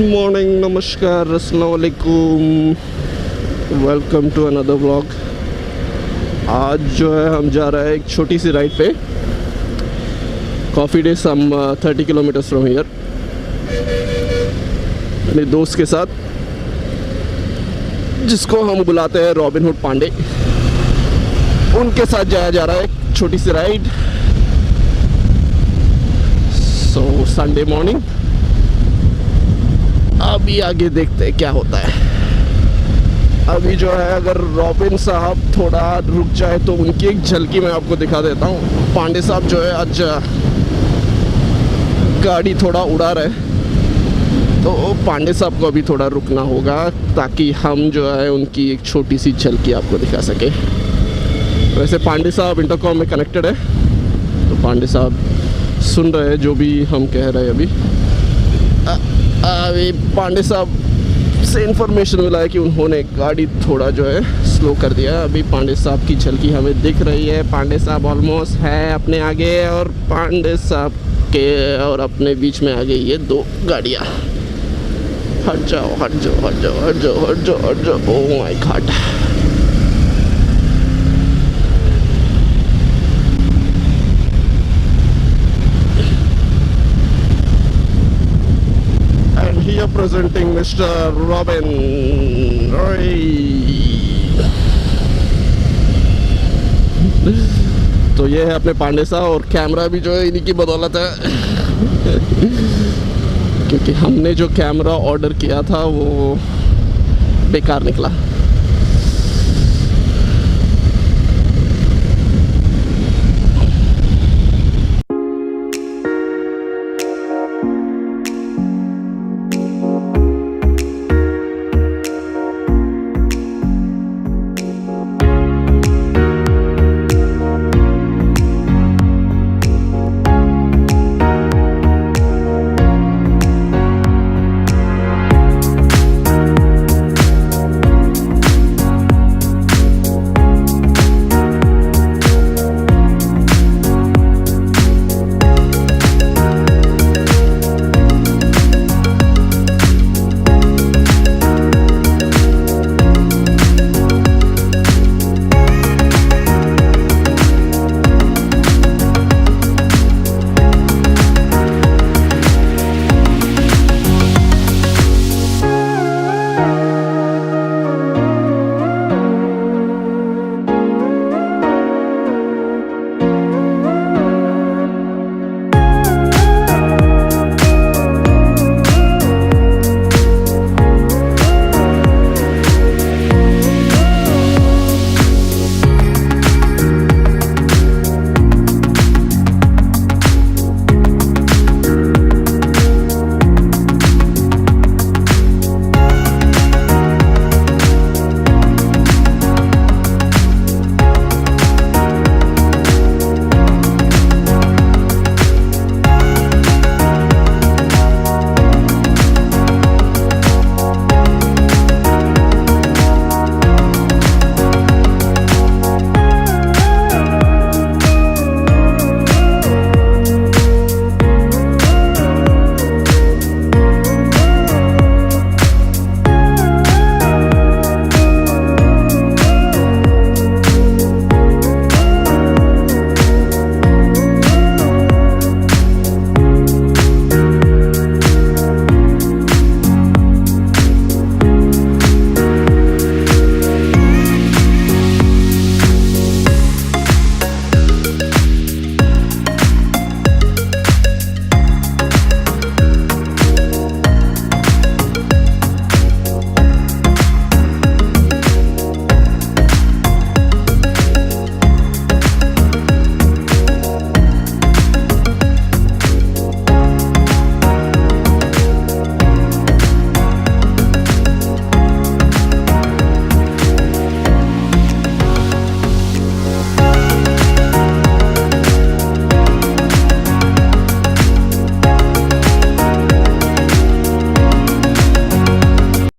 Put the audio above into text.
Morning, नमस्कार, अस्सलाम वालेकुम, वेलकम टू अनदर व्लॉग। आज जो है हम जा रहे हैं एक छोटी सी राइड पे। Coffee Day some 30 kilometres from here, अपने दोस्त के साथ, जिसको हम बुलाते हैं रॉबिन हुड पांडे। उनके साथ जाया जा रहा है एक छोटी सी राइड। सो संडे मॉर्निंग, अभी आगे देखते हैं क्या होता है। अभी जो है, अगर रॉबिन साहब थोड़ा रुक जाए तो उनकी एक झलकी मैं आपको दिखा देता हूँ। पांडे साहब जो है आज गाड़ी थोड़ा उड़ा रहे, तो पांडे साहब को अभी थोड़ा रुकना होगा ताकि हम जो है उनकी एक छोटी सी झलकी आपको दिखा सके। वैसे पांडे साहब इंटरकॉम में कनेक्टेड है, तो पांडे साहब सुन रहे हैं जो भी हम कह रहे हैं। अभी पांडे साहब से इन्फॉर्मेशन मिला है कि उन्होंने गाड़ी थोड़ा जो है स्लो कर दिया। अभी पांडे साहब की झलकी हमें दिख रही है। पांडे साहब ऑलमोस्ट है अपने आगे, और पांडे साहब के और अपने बीच में आ गई ये दो गाड़ियाँ। हट जाओ हट जाओ हट जाओ हट जाओ हट जाओ हट जाओ। Oh my God, here presenting Mr. Robin. तो ये है अपने पांडे साहब, और कैमरा भी जो है इन्हीं की बदौलत है। क्योंकि हमने जो कैमरा ऑर्डर किया था वो बेकार निकला।